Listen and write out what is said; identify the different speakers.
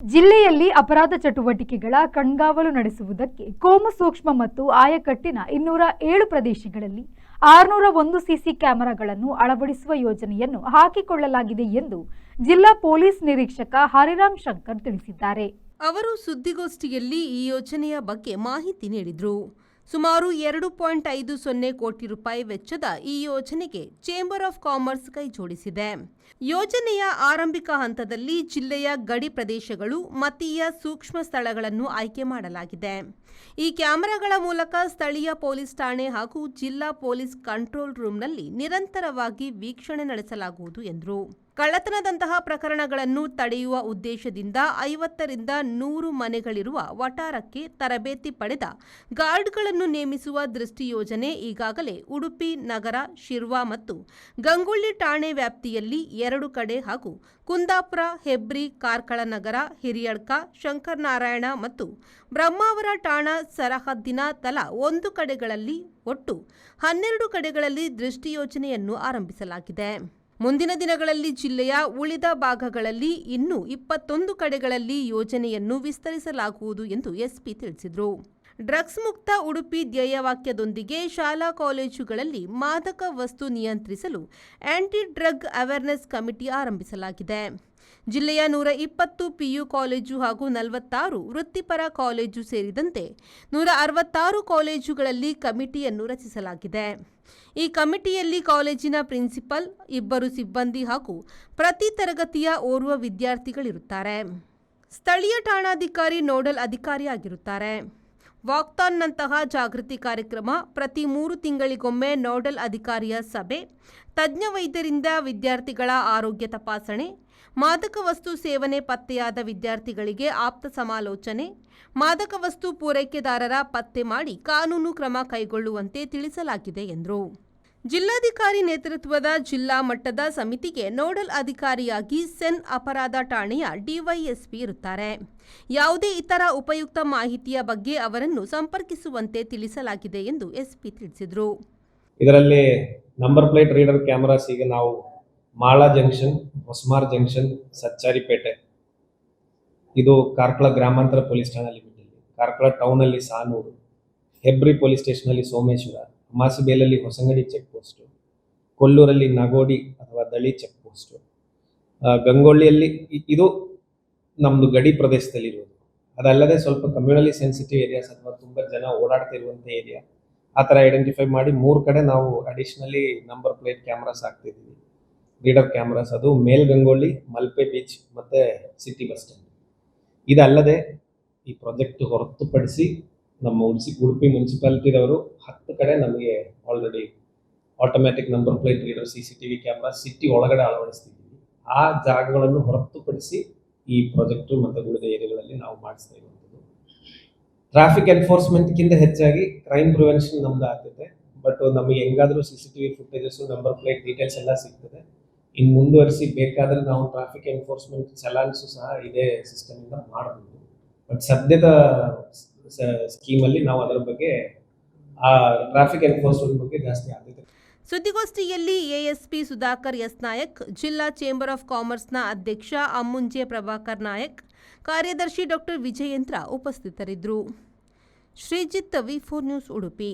Speaker 1: ಜಿಲ್ಲೆಯಲ್ಲಿ ಅಪರಾಧ ಚಟುವಟಿಕೆಗಳ ಕಣ್ಗಾವಲು ನಡೆಸುವುದಕ್ಕೆ ಕೋಮು ಸೂಕ್ಷ್ಮ ಮತ್ತು ಆಯಕಟ್ಟಿನ 207 ಪ್ರದೇಶಗಳಲ್ಲಿ 601 ಸಿಸಿ ಕ್ಯಾಮೆರಾಗಳನ್ನು ಅಳವಡಿಸುವ ಯೋಜನೆಯನ್ನು ಹಾಕಿಕೊಳ್ಳಲಾಗಿದೆ ಎಂದು ಜಿಲ್ಲಾ ಪೊಲೀಸ್ ನಿರೀಕ್ಷಕ ಹರಿರಾಮ್ ಶಂಕರ್ ತಿಳಿಸಿದ್ದಾರೆ.
Speaker 2: ಅವರು ಸುದ್ದಿಗೋಷ್ಠಿಯಲ್ಲಿ ಈ ಯೋಜನೆಯ ಬಗ್ಗೆ ಮಾಹಿತಿ ನೀಡಿದರು. ಸುಮಾರು 2.50 ಕೋಟಿ ರೂಪಾಯಿ ವೆಚ್ಚದ ಈ ಯೋಜನೆಗೆ ಚೇಂಬರ್ ಆಫ್ ಕಾಮರ್ಸ್ ಕೈಜೋಡಿಸಿದೆ. ಯೋಜನೆಯ ಆರಂಭಿಕ ಹಂತದಲ್ಲಿ ಜಿಲ್ಲೆಯ ಗಡಿ ಪ್ರದೇಶಗಳು ಮತೀಯ ಸೂಕ್ಷ್ಮ ಸ್ಥಳಗಳನ್ನು ಆಯ್ಕೆ ಮಾಡಲಾಗಿದೆ. ಈ ಕ್ಯಾಮೆರಾಗಳ ಮೂಲಕ ಸ್ಥಳೀಯ ಪೊಲೀಸ್ ಠಾಣೆ ಹಾಗೂ ಜಿಲ್ಲಾ ಪೊಲೀಸ್ ಕಂಟ್ರೋಲ್ ರೂಂನಲ್ಲಿ ನಿರಂತರವಾಗಿ ವೀಕ್ಷಣೆ ನಡೆಸಲಾಗುವುದು ಎಂದರು. ಕಳ್ಳತನದಂತಹ ಪ್ರಕರಣಗಳನ್ನು ತಡೆಯುವ ಉದ್ದೇಶದಿಂದ 50 ರಿಂದ 100 ಮನೆಗಳಿರುವ ವಠಾರಕ್ಕೆ ತರಬೇತಿ ಪಡೆದ ಗಾರ್ಡ್ಗಳನ್ನು ನೇಮಿಸುವ ದೃಷ್ಟಿ ಯೋಜನೆ ಈಗಾಗಲೇ ಉಡುಪಿ ನಗರ, ಶಿರ್ವಾ ಮತ್ತು ಗಂಗೊಳ್ಳಿ ಠಾಣೆ ವ್ಯಾಪ್ತಿಯಲ್ಲಿ 2 ಕಡೆ ಹಾಗೂ ಕುಂದಾಪುರ, ಹೆಬ್ರಿ, ಕಾರ್ಕಳ ನಗರ, ಹಿರಿಯಡ್ಕ, ಶಂಕರನಾರಾಯಣ ಮತ್ತು ಬ್ರಹ್ಮಾವರ ಠಾಣಾ ಸರಹದ್ದಿನ ತಲಾ 1 ಕಡೆಗಳಲ್ಲಿ ಒಟ್ಟು 12 ಕಡೆಗಳಲ್ಲಿ ದೃಷ್ಟಿ ಯೋಜನೆಯನ್ನು ಆರಂಭಿಸಲಾಗಿದೆ. ಮುಂದಿನ ದಿನಗಳಲ್ಲಿ ಜಿಲ್ಲೆಯ ಉಳಿದ ಭಾಗಗಳಲ್ಲಿ ಇನ್ನೂ 21 ಕಡೆಗಳಲ್ಲಿ ಯೋಜನೆಯನ್ನು ವಿಸ್ತರಿಸಲಾಗುವುದು ಎಂದು ಎಸ್ಪಿ ತಿಳಿಸಿದರು. ಡ್ರಗ್ಸ್ ಮುಕ್ತ ಉಡುಪಿ ಧ್ಯೇಯವಾಕ್ಯದೊಂದಿಗೆ ಶಾಲಾ ಕಾಲೇಜುಗಳಲ್ಲಿ ಮಾದಕ ವಸ್ತು ನಿಯಂತ್ರಿಸಲು ಆಂಟಿ ಡ್ರಗ್ ಅವೇರ್ನೆಸ್ ಕಮಿಟಿ ಆರಂಭಿಸಲಾಗಿದೆ. ಜಿಲ್ಲೆಯ 120 ಪಿಯು ಕಾಲೇಜು ಹಾಗೂ 46 ವೃತ್ತಿಪರ ಕಾಲೇಜು ಸೇರಿದಂತೆ 166 ಕಾಲೇಜುಗಳಲ್ಲಿ ಕಮಿಟಿಯನ್ನು ರಚಿಸಲಾಗಿದೆ. ಈ ಕಮಿಟಿಯಲ್ಲಿ ಕಾಲೇಜಿನ ಪ್ರಿನ್ಸಿಪಲ್, 2 ಸಿಬ್ಬಂದಿ ಹಾಗೂ ಪ್ರತಿ ತರಗತಿಯ ಓರ್ವ ವಿದ್ಯಾರ್ಥಿಗಳಿರುತ್ತಾರೆ. ಸ್ಥಳೀಯ ಠಾಣಾಧಿಕಾರಿ ನೋಡಲ್ ಅಧಿಕಾರಿಯಾಗಿರುತ್ತಾರೆ. ವಾಕ್ಥಾನ್ನಂತಹ ಜಾಗೃತಿ ಕಾರ್ಯಕ್ರಮ, ಪ್ರತಿ 3 ತಿಂಗಳಿಗೊಮ್ಮೆ ನೋಡಲ್ ಅಧಿಕಾರಿಯ ಸಭೆ, ತಜ್ಞ ವೈದ್ಯರಿಂದ ವಿದ್ಯಾರ್ಥಿಗಳ ಆರೋಗ್ಯ ತಪಾಸಣೆ, ಮಾದಕ ವಸ್ತು ಸೇವನೆ ಪತ್ತೆಯಾದ ವಿದ್ಯಾರ್ಥಿಗಳಿಗೆ ಆಪ್ತ ಸಮಾಲೋಚನೆ, ಮಾದಕ ವಸ್ತು ಪೂರೈಕೆದಾರರ ಪತ್ತೆ ಮಾಡಿ ಕಾನೂನು ಕ್ರಮ ಕೈಗೊಳ್ಳುವಂತೆ ತಿಳಿಸಲಾಗಿದೆ ಎಂದರು. ಜಿಲ್ಲಾಧಿಕಾರಿ ನೇತೃತ್ವದ ಜಿಲ್ಲಾ ಮಟ್ಟದ ಸಮಿತಿಗೆ ನೋಡಲ್ ಅಧಿಕಾರಿಯಾಗಿ ಸೆನ್ ಅಪರಾಧ ಠಾಣೆಯ ಡಿವೈಎಸ್ಪಿ ಇರುತ್ತಾರೆ. ಯಾವುದೇ ಇತರ ಉಪಯುಕ್ತ ಮಾಹಿತಿಯ ಬಗ್ಗೆ ಅವರನ್ನು ಸಂಪರ್ಕಿಸುವಂತೆ ತಿಳಿಸಲಾಗಿದೆ ಎಂದು ಎಸ್ಪಿ ತಿಳಿಸಿದರು.
Speaker 3: ಇದರಲ್ಲಿ ನಂಬರ್ ಪ್ಲೇಟ್ ರೀಡರ್ ಕ್ಯಾಮೆರಾಸ್ ಈಗ ನಾವು ಮಾಳಾ ಜಂಕ್ಷನ್, ಹೊಸಮಾರ್ ಜಂಕ್ಷನ್, ಸಚ್ಚಾರಿಪೇಟೆ, ಇದು ಕಾರ್ಕಳ ಗ್ರಾಮಾಂತರ ಪೊಲೀಸ್ ಠಾಣಾ ಲಿಮಿಟಲ್ಲಿ, ಕಾರ್ಕಳ ಟೌನಲ್ಲಿ ಸಾನೂರು, ಹೆಬ್ರಿ ಪೊಲೀಸ್ ಸ್ಟೇಷನಲ್ಲಿ ಸೋಮೇಶ್ವರ, ಮಾಸಿಬೇಲಲ್ಲಿ ಹೊಸಂಗಡಿ ಚೆಕ್ ಪೋಸ್ಟು, ಕೊಲ್ಲೂರಲ್ಲಿ ನಗೋಡಿ ಅಥವಾ ದಳಿ ಚೆಕ್ ಪೋಸ್ಟು, ಗಂಗೊಳ್ಳಿಯಲ್ಲಿ ಇದು ನಮ್ಮದು ಗಡಿ ಪ್ರದೇಶದಲ್ಲಿರುವುದು. ಅದಲ್ಲದೆ ಸ್ವಲ್ಪ ಕಮ್ಯುನಲಿ ಸೆನ್ಸಿಟಿವ್ ಏರಿಯಾಸ್ ಅಥವಾ ತುಂಬ ಜನ ಓಡಾಡ್ತಿರುವಂಥ ಏರಿಯಾ ಆ ಥರ ಐಡೆಂಟಿಫೈ ಮಾಡಿ 3 ಕಡೆ ನಾವು ಅಡಿಷ್ನಲಿ ನಂಬರ್ ಪ್ಲೇಟ್ ಕ್ಯಾಮ್ರಾಸ್ ಹಾಕ್ತಿದ್ದೀವಿ, ರೀಡರ್ ಕ್ಯಾಮ್ರಾಸ್. ಅದು ಮೇಲ್ಗಂಗೊಳ್ಳಿ, ಮಲ್ಪೆ ಬೀಚ್ ಮತ್ತು ಸಿಟಿ ಬಸ್ ಸ್ಟ್ಯಾಂಡ್. ಇದಲ್ಲದೆ ಈ ಪ್ರಾಜೆಕ್ಟ್ ಹೊರತುಪಡಿಸಿ ನಮ್ಮ ಉಡುಪಿ ಮುನ್ಸಿಪಾಲಿಟಿದವರು 10 ಕಡೆ ನಮಗೆ already automatic number plate reader CCTV camera city ಒಳಗಡೆ ಅಳವಡಿಸ್ತಿದ್ದೀವಿ. ಆ ಜಾಗಗಳನ್ನು ಹೊರತುಪಡಿಸಿ ಈ ಪ್ರಾಜೆಕ್ಟು ಮತ್ತು ಉಳಿದ ಏರಿಯಾಗಳಲ್ಲಿ ನಾವು ಮಾಡಿಸ್ತಾ ಇರುವಂಥದ್ದು. ಟ್ರಾಫಿಕ್ ಎನ್ಫೋರ್ಸ್ಮೆಂಟ್ಗಿಂತ ಹೆಚ್ಚಾಗಿ ಕ್ರೈಮ್ ಪ್ರಿವೆನ್ಷನ್ ನಮ್ದು ಆಗ್ತದೆ. ಬಟ್ ನಮಗೆ ಹೆಂಗಾದರೂ CCTV footages, number plate details ಎಲ್ಲ ಸಿಗ್ತದೆ. ಇನ್ನು ಮುಂದುವರಿಸಿ ಬೇಕಾದರೆ ನಾವು ಟ್ರಾಫಿಕ್ ಎನ್ಫೋರ್ಸ್ಮೆಂಟ್ ಚಲಾನ್ಸು ಸಹ ಇದೇ ಸಿಸ್ಟಮಿಂದ ಮಾಡಬಹುದು. ಬಟ್ ಸದ್ಯದ ಸ್ಕೀಮಲ್ಲಿ ನಾವು ಅದರ ಬಗ್ಗೆ ಆ ಟ್ರಾಫಿಕ್ ಎನ್ಫೋರ್ಸ್ಮೆಂಟ್ ಬಗ್ಗೆ ಜಾಸ್ತಿ ಆದ್ಯತೆ.
Speaker 2: ಸುದ್ದಿಗೋಷ್ಠಿಯಲ್ಲಿ ಎಎಸ್ಪಿ ಸುಧಾಕರ್ ಎಸ್ ನಾಯಕ್, ಜಿಲ್ಲಾ ಚೇಂಬರ್ ಆಫ್ ಕಾಮರ್ಸ್ನ ಅಧ್ಯಕ್ಷ ಅಮ್ಮುಂಜೆ ಪ್ರಭಾಕರ್ ನಾಯಕ್, ಕಾರ್ಯದರ್ಶಿ ಡಾಕ್ಟರ್ ವಿಜಯೇಂದ್ರ ಉಪಸ್ಥಿತರಿದ್ದರು. Sreejith, V4 news, Udupi.